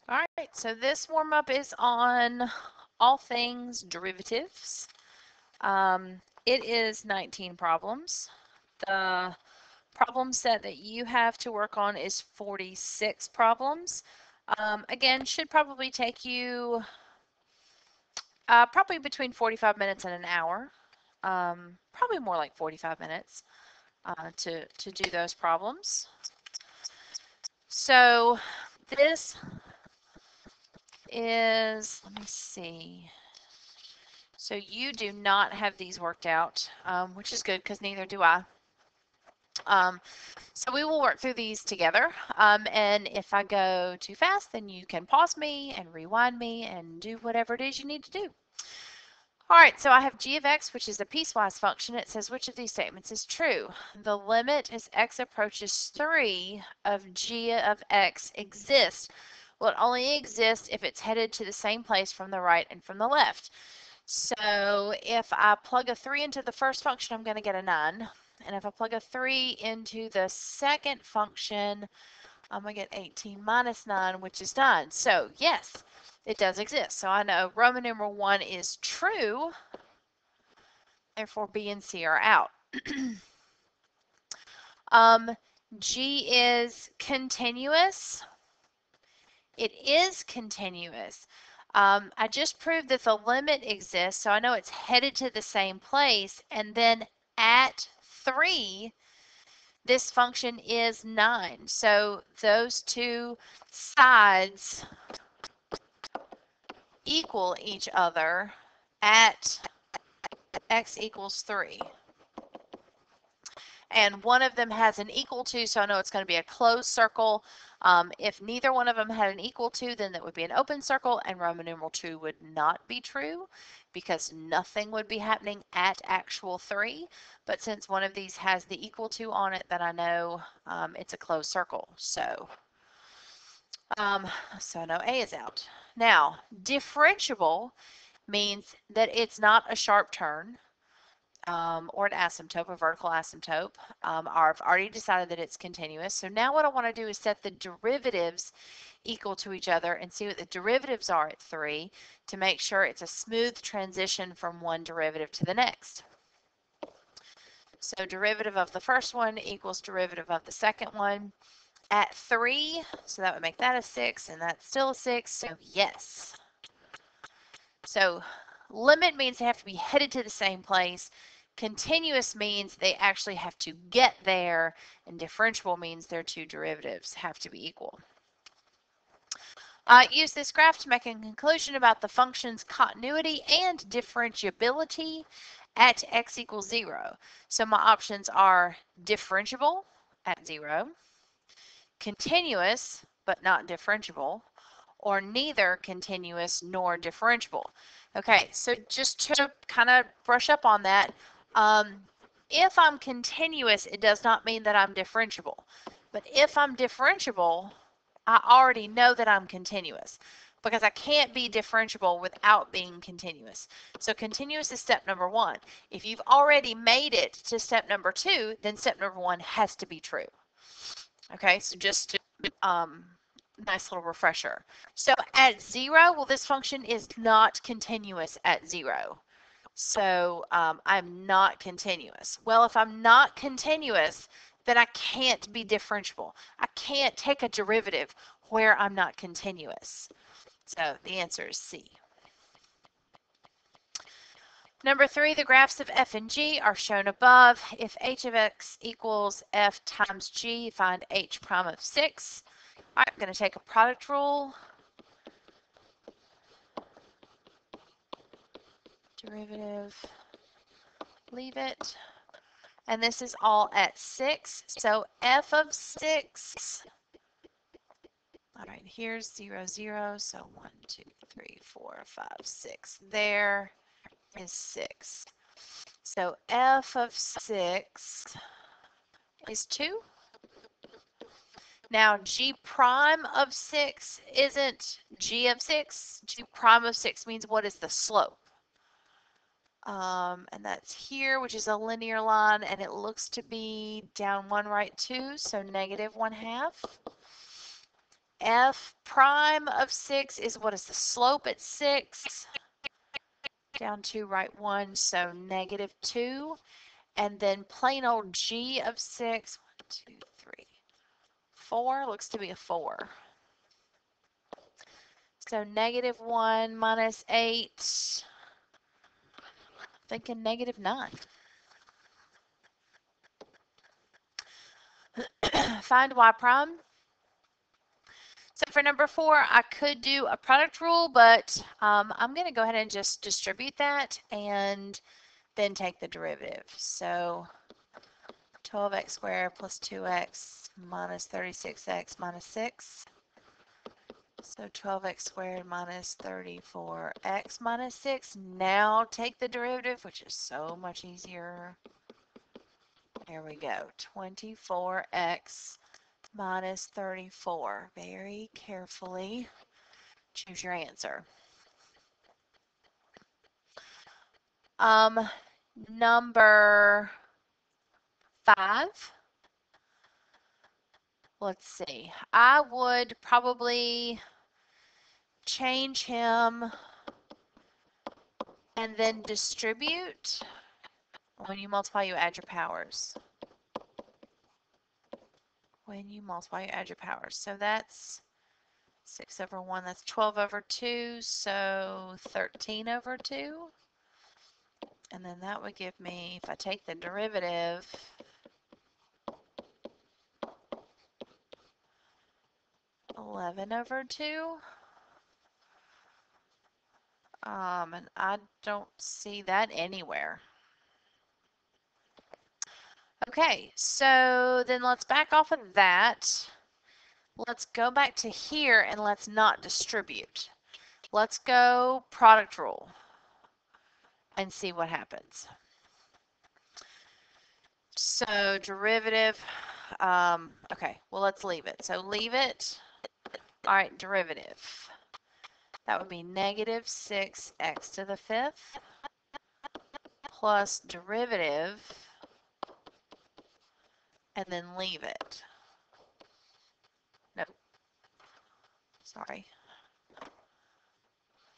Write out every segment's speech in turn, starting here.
All right, so this warm-up is on all things derivatives. It is 19 problems. The problem set that you have to work on is 46 problems. Again, should probably take you probably between 45 minutes and an hour. Probably more like 45 minutes to do those problems. So this is, let me see. So you do not have these worked out, which is good because neither do I. So we will work through these together. And if I go too fast, then you can pause me and rewind me and do whatever it is you need to do. All right, so I have g of x, which is a piecewise function. It says which of these statements is true? The limit as x approaches 3 of g of x exists. Well, it only exists if it's headed to the same place from the right and from the left. So if I plug a 3 into the first function, I'm going to get a 9. And if I plug a 3 into the second function, I'm going to get 18 minus 9, which is 9. So yes, it does exist. So I know Roman numeral 1 is true. Therefore, B and C are out. G is continuous. It is continuous. I just proved that the limit exists, so I know it's headed to the same place. And then at 3, this function is 9. So those two sides equal each other at x equals 3. And one of them has an equal to, so I know it's going to be a closed circle. If neither one of them had an equal to, then that would be an open circle, and Roman numeral 2 would not be true because nothing would be happening at actual 3. But since one of these has the equal to on it, then I know it's a closed circle. So I know A is out. Now, differentiable means that it's not a sharp turn. Or an asymptote, a vertical asymptote. I've already decided that it's continuous. So now what I want to do is set the derivatives equal to each other and see what the derivatives are at 3 to make sure it's a smooth transition from one derivative to the next. So derivative of the first one equals derivative of the second one at 3. So that would make that a 6, and that's still a 6. So yes. So limit means they have to be headed to the same place. Continuous means they actually have to get there, and differentiable means their two derivatives have to be equal. Use this graph to make a conclusion about the function's continuity and differentiability at x equals 0. So my options are differentiable at 0, continuous but not differentiable, or neither continuous nor differentiable. Okay, so just to kind of brush up on that, if I'm continuous, it does not mean that I'm differentiable. But if I'm differentiable, I already know that I'm continuous because I can't be differentiable without being continuous. So continuous is step number 1. If you've already made it to step number 2, then step number 1 has to be true. Okay, so just nice little refresher. So at 0, well, this function is not continuous at 0. So I'm not continuous. Well, if I'm not continuous, then I can't be differentiable. I can't take a derivative where I'm not continuous. So the answer is C. Number 3, the graphs of f and g are shown above. If h of x equals f times g, find h prime of 6. All right, I'm going to take a product rule. Derivative, leave it. And this is all at 6. So f of 6. All right, here's 0, 0. So 1, 2, 3, 4, 5, 6. There is 6. So f of 6 is 2. Now, g prime of 6 isn't g of 6. G prime of 6 means what is the slope? And that's here, which is a linear line, and it looks to be down 1, right 2, so negative 1/2. f prime of 6 is what is the slope at 6? Down 2, right 1, so negative 2. And then plain old g of 6, 1, 2, 3, 4, looks to be a 4. So negative 1 minus 8, thinking negative 9. Find y prime. So for number 4, I could do a product rule, but I'm going to go ahead and just distribute that and then take the derivative. So 12x squared plus 2x minus 36x minus 6. So 12x squared minus 34x minus 6. Now take the derivative, which is so much easier. There we go. 24x minus 34. Very carefully choose your answer. Number 5. Let's see. I would probably change him and then distribute. When you multiply, you add your powers. When you multiply, you add your powers. So that's 6 over 1. That's 12 over 2. So 13 over 2. And then that would give me, if I take the derivative, 11 over 2. And I don't see that anywhere. Okay, so then let's back off of that. Let's go back to here and let's not distribute. Let's go product rule and see what happens. So derivative, okay, well, let's leave it. So leave it. All right, derivative. That would be negative 6x to the 5th plus derivative and then leave it. No, sorry.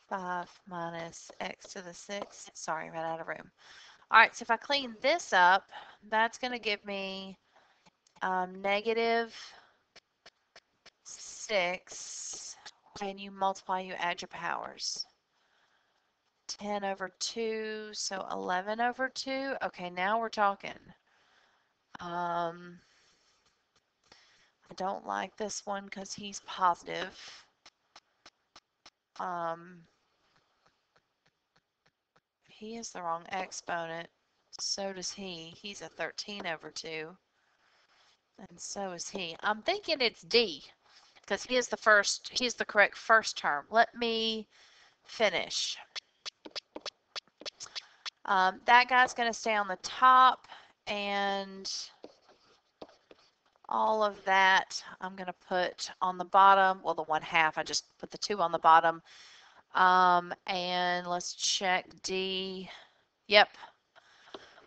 5 minus x to the 6th. Sorry, ran out of room. All right, so if I clean this up, that's going to give me negative 6. When you multiply, you add your powers. 10 over 2, so 11 over 2. Okay, now we're talking. I don't like this one because he's positive. He is the wrong exponent. So does he. He's a 13 over 2. And so is he. I'm thinking it's D because he is the correct first term. Let me finish. That guy's going to stay on the top, and all of that I'm going to put on the bottom. Well, the 1/2, I just put the 2 on the bottom. And let's check D. Yep.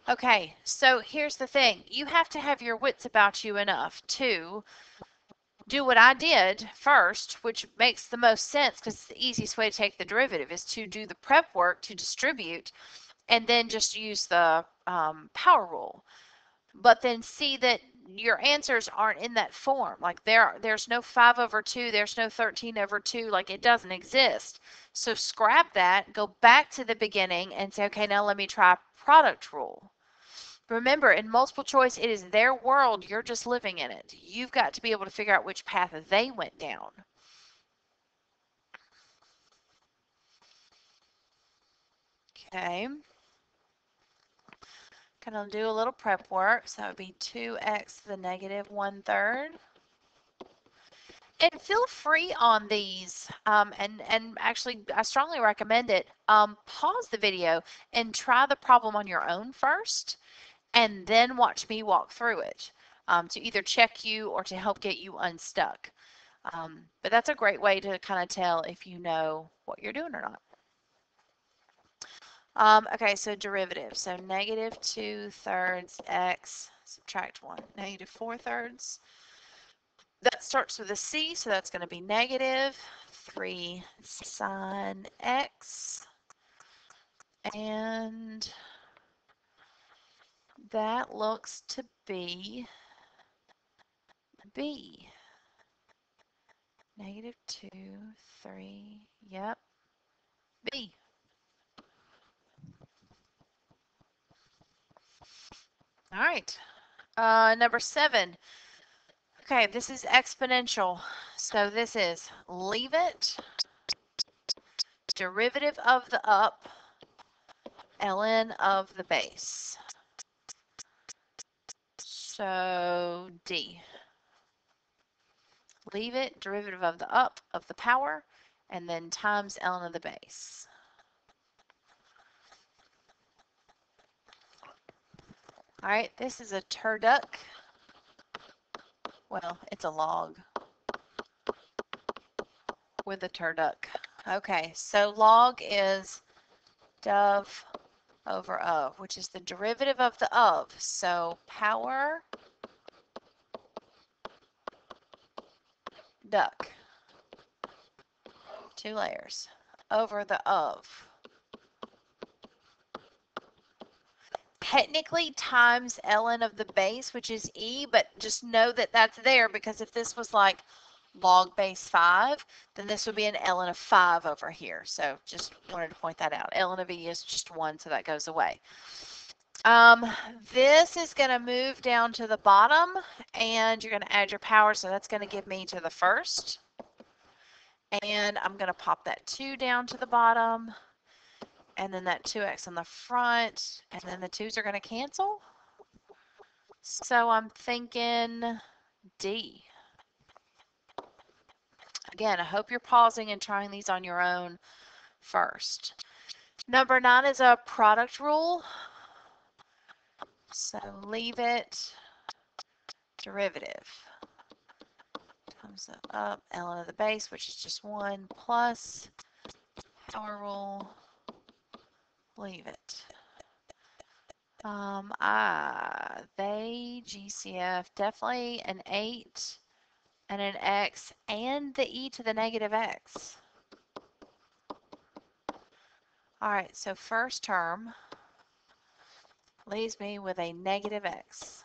Okay, so here's the thing. You have to have your wits about you enough to do what I did first, which makes the most sense because it's the easiest way to take the derivative is to do the prep work to distribute and then just use the power rule. But then see that your answers aren't in that form. Like there's no 5 over 2, there's no 13 over 2, like it doesn't exist. So scrap that, go back to the beginning and say, okay, now let me try product rule. Remember, in multiple choice, it is their world. You're just living in it. You've got to be able to figure out which path they went down. Okay. Gonna do a little prep work. So that would be 2x to the negative 1/3. And feel free on these, and actually, I strongly recommend it. Pause the video and try the problem on your own first, and then watch me walk through it to either check you or to help get you unstuck. But that's a great way to kind of tell if you know what you're doing or not. Okay, so derivative. So negative 2/3 x, subtract 1, negative 4/3. that starts with a C, so that's going to be negative 3 sine x, and that looks to be B. Negative 2, 3, yep, B. All right, number 7. Okay, this is exponential. So this is leave it, derivative of the up, ln of the base. So D. Leave it, derivative of the up of the power, and then times ln of the base. All right, this is a turduck. Well, it's a log with a turduck. Okay, so log is dov over of, which is the derivative of the of. So power duck, 2 layers, over the of. Technically times ln of the base, which is e, but just know that that's there because if this was like log base 5, then this would be an ln of 5 over here. So just wanted to point that out. Ln of e is just 1, so that goes away. This is going to move down to the bottom, and you're going to add your power, so that's going to give me to the first. And I'm going to pop that 2 down to the bottom, and then that 2x on the front, and then the 2's are going to cancel. So I'm thinking D. Again, I hope you're pausing and trying these on your own first. Number 9 is a product rule. So leave it, derivative times the up, ln of the base, which is just 1, plus power rule, leave it. They, GCF, definitely an 8 and an x and the e to the negative x. All right, so first term leaves me with a negative x.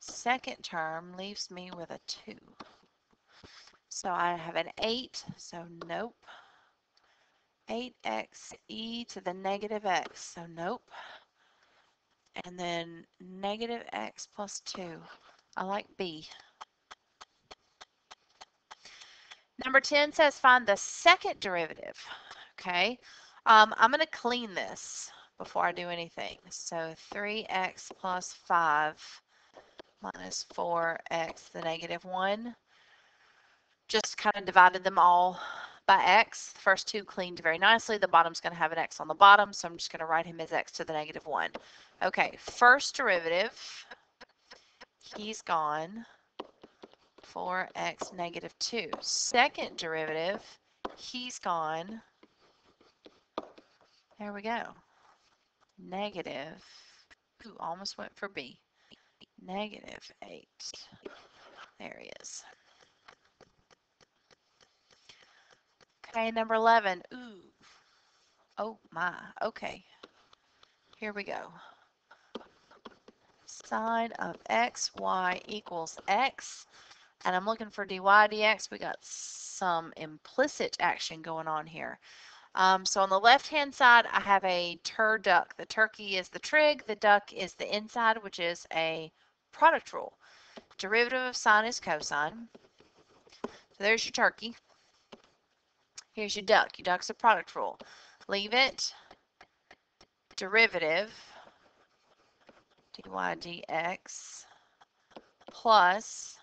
Second term leaves me with a 2. So I have an 8, so nope. 8x e to the negative x, so nope. And then negative x plus 2. I like B. Number 10 says find the second derivative. Okay, I'm going to clean this before I do anything. So 3x plus 5 minus 4x to the negative 1. Just kind of divided them all by x. The first 2 cleaned very nicely. The bottom's going to have an x on the bottom, so I'm just going to write him as x to the negative 1. Okay, first derivative, he's gone. 4x negative 2. Second derivative, he's gone. There we go. Negative, ooh, almost went for B. Negative 8. There he is. Okay, number 11. Ooh. Oh my. Okay. Here we go. Sine of x, y equals x. And I'm looking for dy dx. We got some implicit action going on here. So on the left-hand side, I have a turduck. The turkey is the trig. The duck is the inside, which is a product rule. Derivative of sine is cosine. So there's your turkey. Here's your duck. Your duck's a product rule. Leave it. Derivative dy dx plus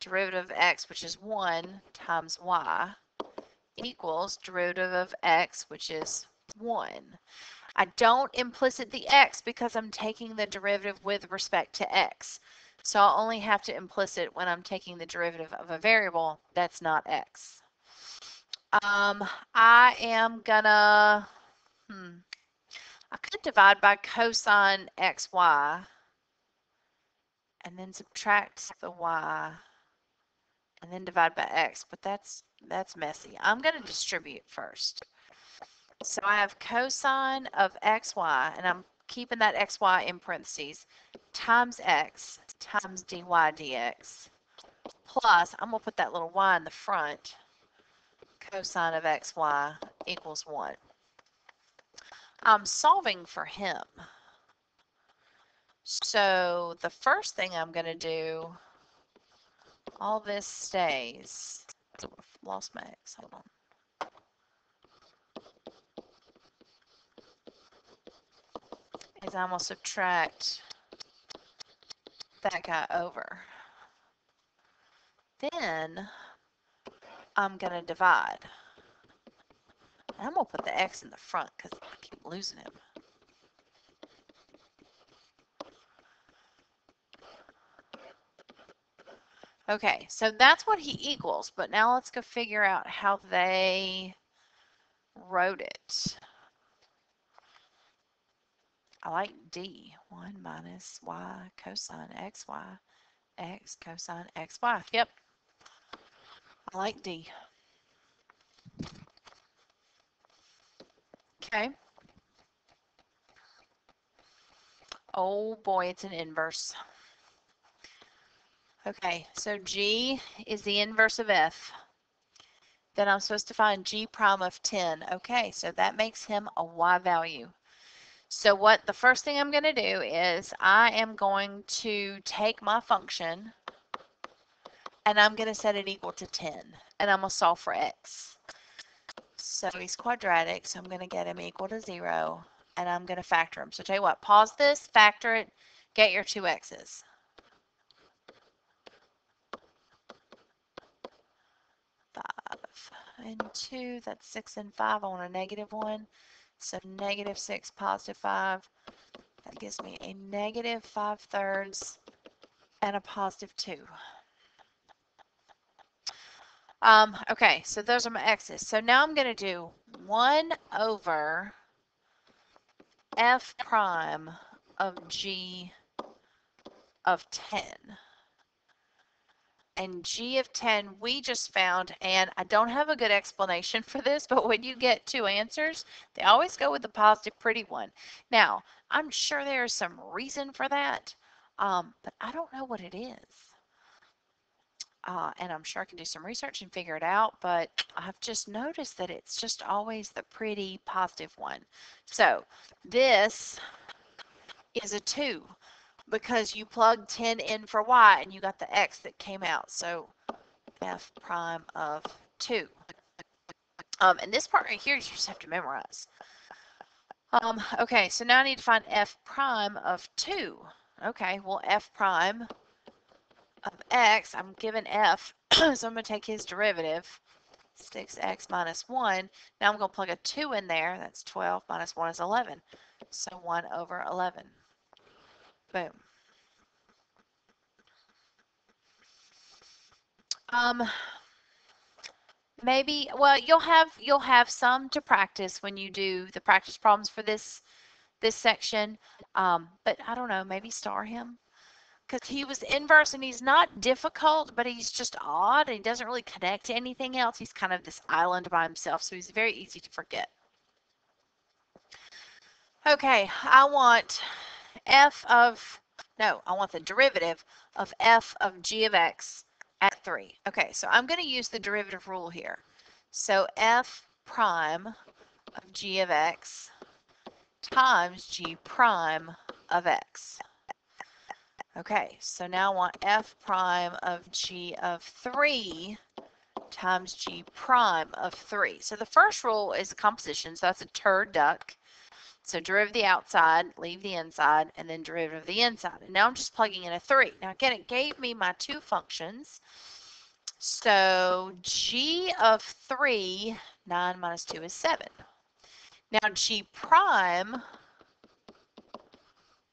derivative of x, which is 1 times y, equals derivative of x, which is 1. I don't implicit the x because I'm taking the derivative with respect to x. So I'll only have to implicit when I'm taking the derivative of a variable that's not x. I am gonna, I could divide by cosine xy and then subtract the y, and then divide by x, but that's messy. I'm going to distribute first. So I have cosine of xy, and I'm keeping that xy in parentheses, times x times dy dx, plus, I'm going to put that little y in the front, cosine of xy equals 1. I'm solving for him. So the first thing I'm going to do, all this stays. Oh, I've lost my x. Hold on. Is I'm going to subtract that guy over. Then I'm going to divide. And I'm going to put the x in the front because I keep losing him. Okay, so that's what he equals, but now let's go figure out how they wrote it. I like D. 1 minus y cosine xy, x cosine xy. Yep, I like D. Okay. Oh boy, it's an inverse. Okay, so G is the inverse of F. Then I'm supposed to find G prime of 10. Okay, so that makes him a Y value. So what the first thing I'm going to do is I am going to take my function and I'm going to set it equal to 10. And I'm going to solve for x. So he's quadratic, so I'm going to get him equal to 0. And I'm going to factor him. So tell you what, pause this, factor it, get your two x's. 5 and 2, that's 6 and 5. I want a negative 1. So negative 6, positive 5. That gives me a negative 5/3 and a positive 2. Okay, so those are my x's. So now I'm going to do 1 over f prime of g of 10. And g of 10 we just found, and I don't have a good explanation for this, but when you get two answers, they always go with the positive pretty one. Now, I'm sure there's some reason for that, but I don't know what it is. And I'm sure I can do some research and figure it out, but I've just noticed that it's just always the pretty positive one. So this is a 2 because you plugged 10 in for y and you got the x that came out. So f prime of 2. And this part right here you just have to memorize. Okay, so now I need to find f prime of 2. Okay, well f prime of x, I'm given f, so I'm going to take his derivative, 6x minus 1. Now I'm going to plug a 2 in there. That's 12 minus 1 is 11. So 1 over 11. Boom. Maybe, well, you'll have some to practice when you do the practice problems for this section. But I don't know, maybe star him. Because he was inverse and he's not difficult, but he's just odd and he doesn't really connect to anything else. He's kind of this island by himself, so he's very easy to forget. Okay, I want I want the derivative of f of g of x at 3. Okay, so I'm going to use the derivative rule here. So f prime of g of x times g prime of x. Okay, so now I want f prime of g of 3 times g prime of 3. So the first rule is composition, so that's a turduck. So derivative of the outside, leave the inside, and then derivative of the inside. And now I'm just plugging in a 3. Now again, it gave me my two functions. So g of 3, 9 minus 2 is 7. Now g prime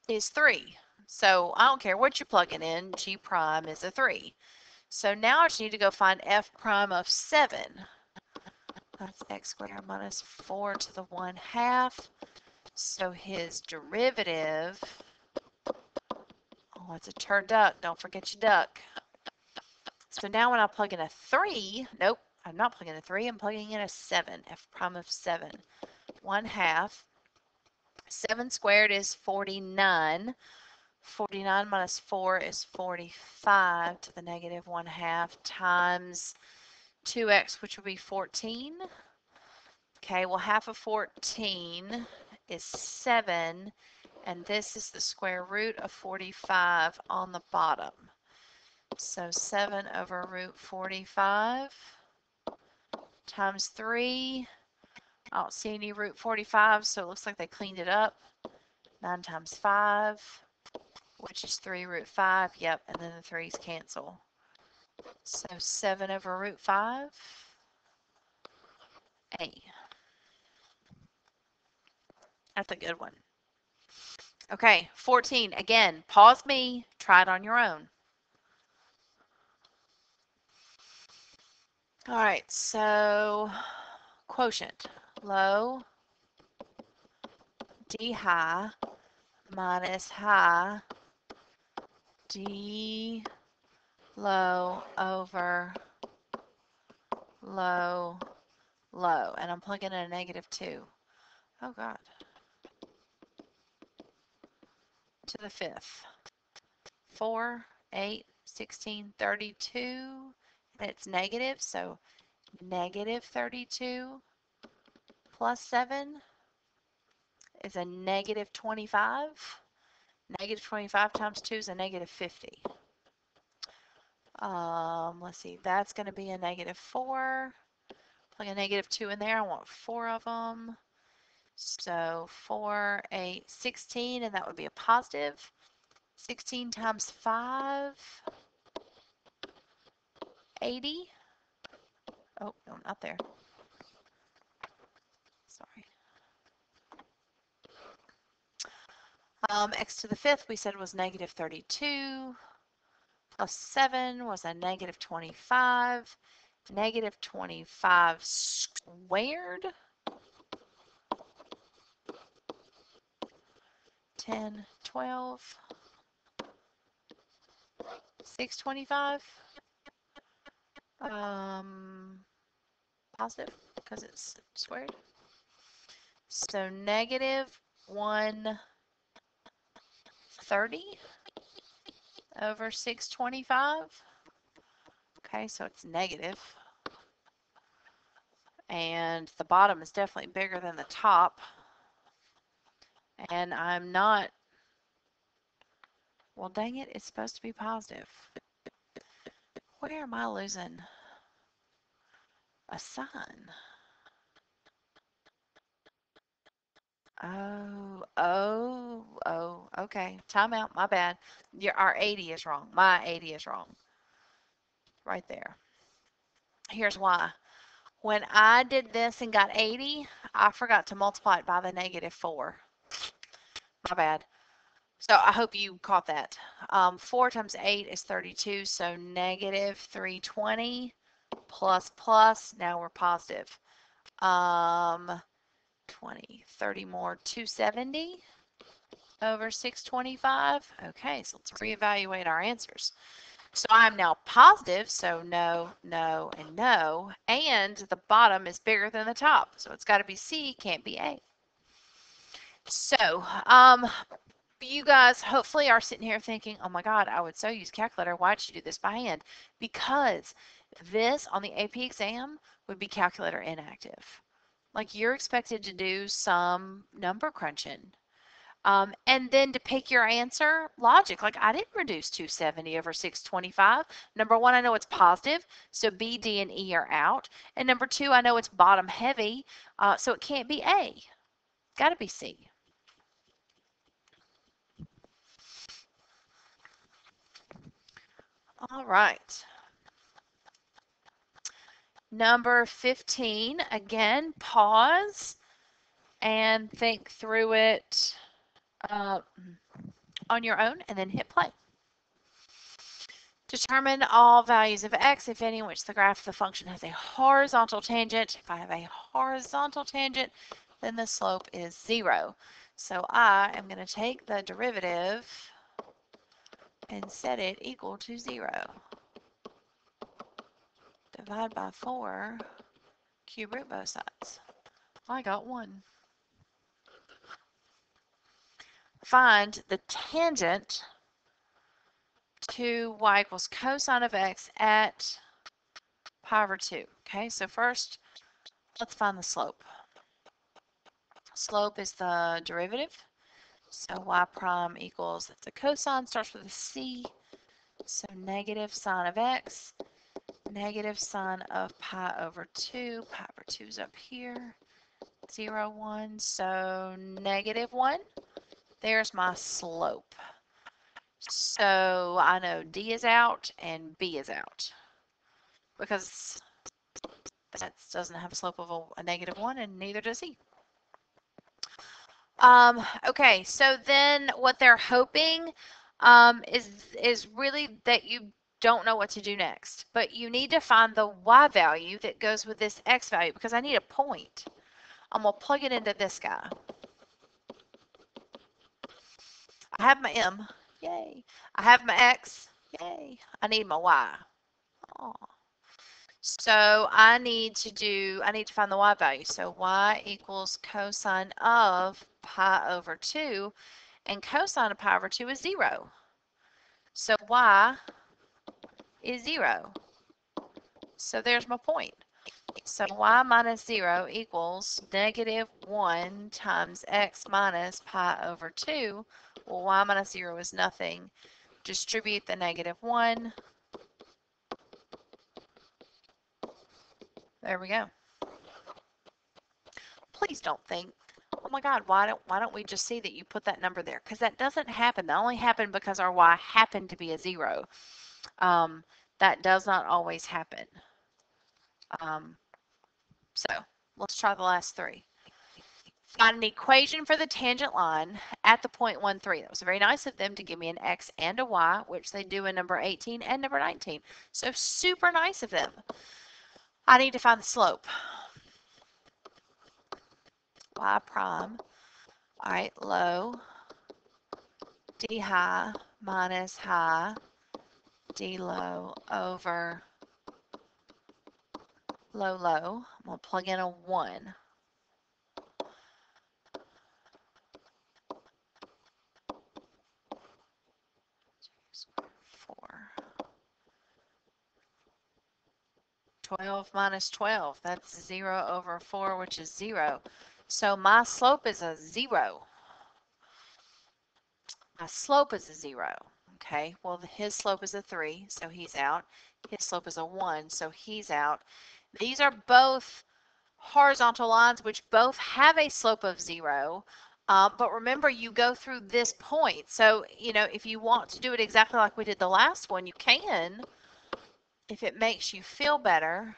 is 3. So I don't care what you're plugging in, g prime is a 3. So now I just need to go find f prime of 7. That's x squared minus 4 to the 1/2. So his derivative, oh Oh, it's a turduck. Don't forget your duck. So now when I plug in a 3, nope, I'm not plugging in a 3. I'm plugging in a 7, f prime of 7. 1/2. 7 squared is 49. 49 minus 4 is 45 to the negative 1/2 times 2x, which will be 14. Okay, well, half of 14 is 7, and this is the square root of 45 on the bottom. So 7 over root 45 times 3. I don't see any root 45, so it looks like they cleaned it up. 9 times 5, which is 3 root 5. Yep, and then the 3's cancel. So 7 over root 5, A. That's a good one. Okay, 14. Again, pause me. Try it on your own. All right, so quotient. Low D high minus high D low over low low. And I'm plugging in a negative 2. Oh, God. To the 5th. 4, 8, 16, 32. And it's negative, so negative 32 plus 7 is a negative 25. Negative 25 times 2 is a negative 50. Let's see, that's going to be a negative 4. Plug a negative 2 in there. I want 4 of them. So 4, 8, 16, and that would be a positive. 16 times 5, 80. Oh, no, not there. Sorry. X to the 5th we said was negative 32. Plus 7 was a negative 25. Negative 25 squared. 10, 12. 625. Positive because it's squared. So negative 130 over 625. Okay, so it's negative. And the bottom is definitely bigger than the top. And I'm not, well, dang it, it's supposed to be positive. Where am I losing a sign? Oh, okay. Time out, my bad. Our 80 is wrong. My 80 is wrong. Right there. Here's why. When I did this and got 80, I forgot to multiply it by the negative 4. My bad. So I hope you caught that. 4 times 8 is 32, so negative 320 plus plus, now we're positive. 20, 30 more, 270 over 625. Okay, so let's reevaluate our answers. So I'm now positive, so no, no, and no, and the bottom is bigger than the top, so it's got to be C, can't be A. So, you guys hopefully are sitting here thinking, oh my God, I would so use calculator. Why'd you do this by hand? Because this on the AP exam would be calculator inactive. Like you're expected to do some number crunching. And then to pick your answer, logic. Like I didn't reduce 270 over 625. Number one, I know it's positive, so B, D, and E are out. And number two, I know it's bottom heavy, so it can't be A. Got to be C. All right. Number 15, again, pause and think through it on your own and then hit play. Determine all values of x, if any, in which the graph of the function has a horizontal tangent. If I have a horizontal tangent, then the slope is 0. So I am going to take the derivative and set it equal to 0. Divide by 4, cube root both sides. I got 1. Find the tangent to y equals cosine of x at pi over 2. Okay, so first, let's find the slope. Slope is the derivative. So y prime equals, that's a cosine, starts with a c. So negative sine of x, negative sine of pi over 2. Pi over 2 is up here. 0, 1. So negative 1. There's my slope. So I know D is out and B is out because that doesn't have a slope of a negative 1 and neither does E. Okay, so then what they're hoping is really that you don't know what to do next, but you need to find the y value that goes with this x value because I need a point. I'm going to plug it into this guy. I have my m, yay. I have my x, yay. I need my y. Aww. So I need to find the y value. So y equals cosine of pi over 2, and cosine of pi over 2 is 0. So y is 0. So there's my point. So y minus 0 equals negative 1 times x minus pi over 2. Well, y minus 0 is nothing. Distribute the negative 1. There we go. Please don't think, oh my God, why don't we just see that you put that number there? Because that doesn't happen. That only happened because our y happened to be a 0. That does not always happen. So let's try the last 3. Find an equation for the tangent line at the point 1, 3. That was very nice of them to give me an x and a y, which they do in number 18 and number 19. So super nice of them. I need to find the slope. Y prime. All right, low, d high minus high, d low over low, low. I'm going to plug in a 1. Four. 12 minus 12, that's 0 over 4, which is 0. So my slope is a 0. My slope is a 0. Okay, well, his slope is a 3, so he's out. His slope is a 1, so he's out. These are both horizontal lines, which both have a slope of 0. But remember, you go through this point. So, if you want to do it exactly like we did the last one, you can, if it makes you feel better.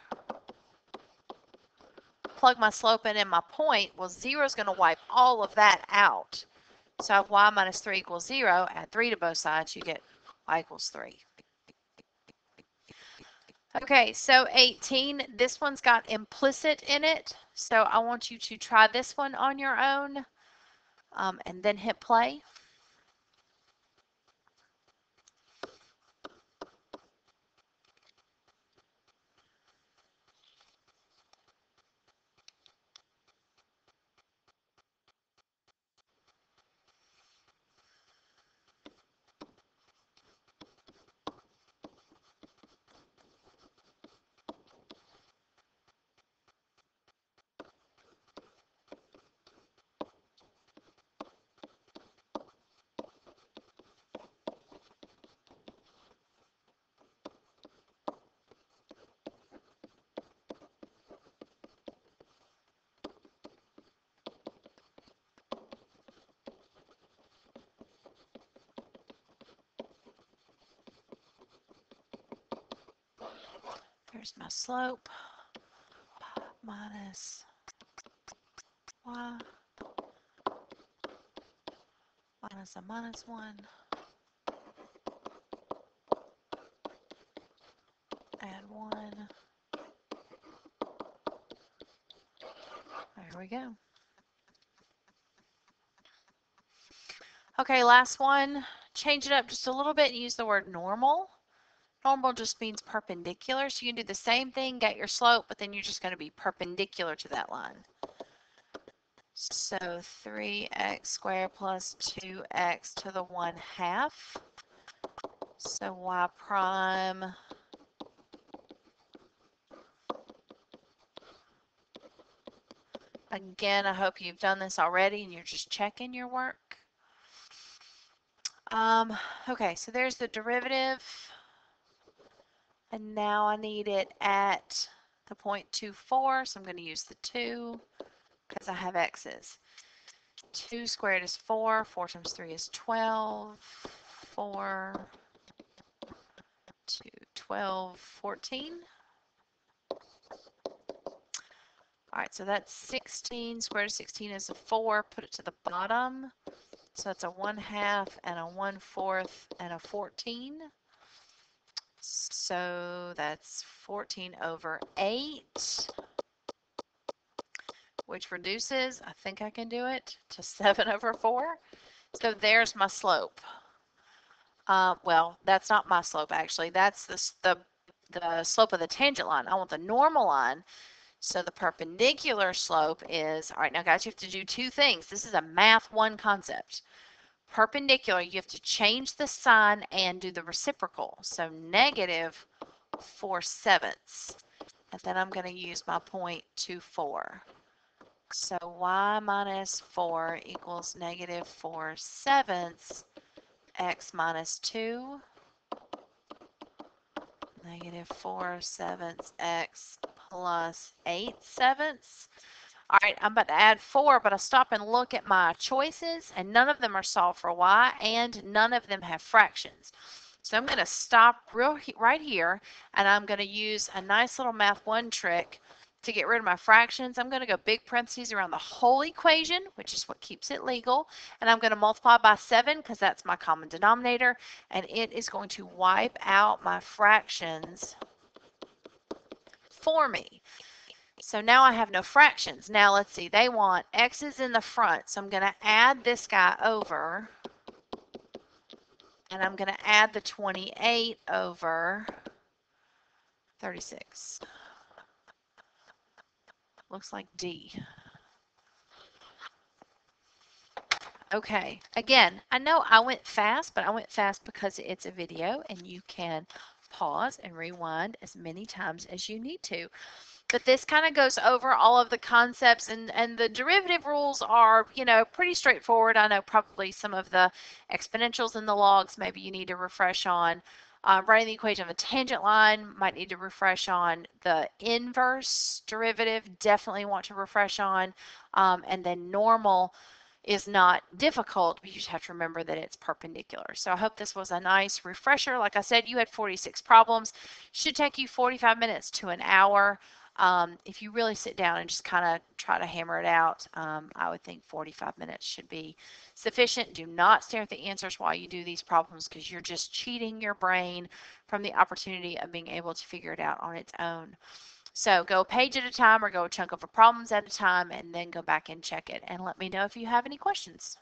Plug my slope in and my point. Well, 0 is going to wipe all of that out. So I have y minus 3 equals 0. Add 3 to both sides, you get y equals 3. Okay, so 18, this one's got implicit in it. So I want you to try this one on your own and then hit play. There's my slope, minus y, minus a minus 1, add 1. There we go. Okay, last one. change it up just a little bit and use the word normal. Normal just means perpendicular, so you can do the same thing, get your slope, but then you're just going to be perpendicular to that line. So 3x squared plus 2x to the 1/2. So y prime again, I hope you've done this already and you're just checking your work. Okay, so there's the derivative. And now I need it at the 0.24, so I'm going to use the 2 because I have x's. 2 squared is 4. 4 times 3 is 12. 4, 2, 12, 14. All right, so that's 16. Square root of 16 is a 4. Put it to the bottom. So that's a 1/2 and a 1/4 and a 14. So that's 14 over 8, which reduces, I think I can do it, to 7 over 4. So there's my slope. Well, that's not my slope, actually. That's the slope of the tangent line. I want the normal line. So the perpendicular slope is, all right, now guys, you have to do two things. This is a math 1 concept. Perpendicular, you have to change the sign and do the reciprocal. So negative 4/7. And then I'm going to use my 0.24. So y minus 4 equals negative 4/7. X minus 2. Negative 4/7 x plus 8/7. All right, I'm about to add 4, but I stop and look at my choices, and none of them are solved for y, and none of them have fractions. So I'm going to stop right here, and I'm going to use a nice little math 1 trick to get rid of my fractions. I'm going to go big parentheses around the whole equation, which is what keeps it legal, and I'm going to multiply by 7 because that's my common denominator, and it is going to wipe out my fractions for me. So now I have no fractions. Now let's see, they want x's in the front, so I'm going to add this guy over, and I'm going to add the 28 over 36. Looks like D. Okay, again, I know I went fast, but I went fast because it's a video and you can pause and rewind as many times as you need to. But this kind of goes over all of the concepts, and the derivative rules are, you know, pretty straightforward. I know probably some of the exponentials in the logs maybe you need to refresh on. Writing the equation of a tangent line might need to refresh on. The inverse derivative definitely want to refresh on. And then normal is not difficult, but you just have to remember that it's perpendicular. So I hope this was a nice refresher. Like I said, you had 46 problems. Should take you 45 minutes to an hour. If you really sit down and just kind of try to hammer it out, I would think 45 minutes should be sufficient. Do not stare at the answers while you do these problems because you're just cheating your brain from the opportunity of being able to figure it out on its own. So go a page at a time or go a chunk of problems at a time and then go back and check it and let me know if you have any questions.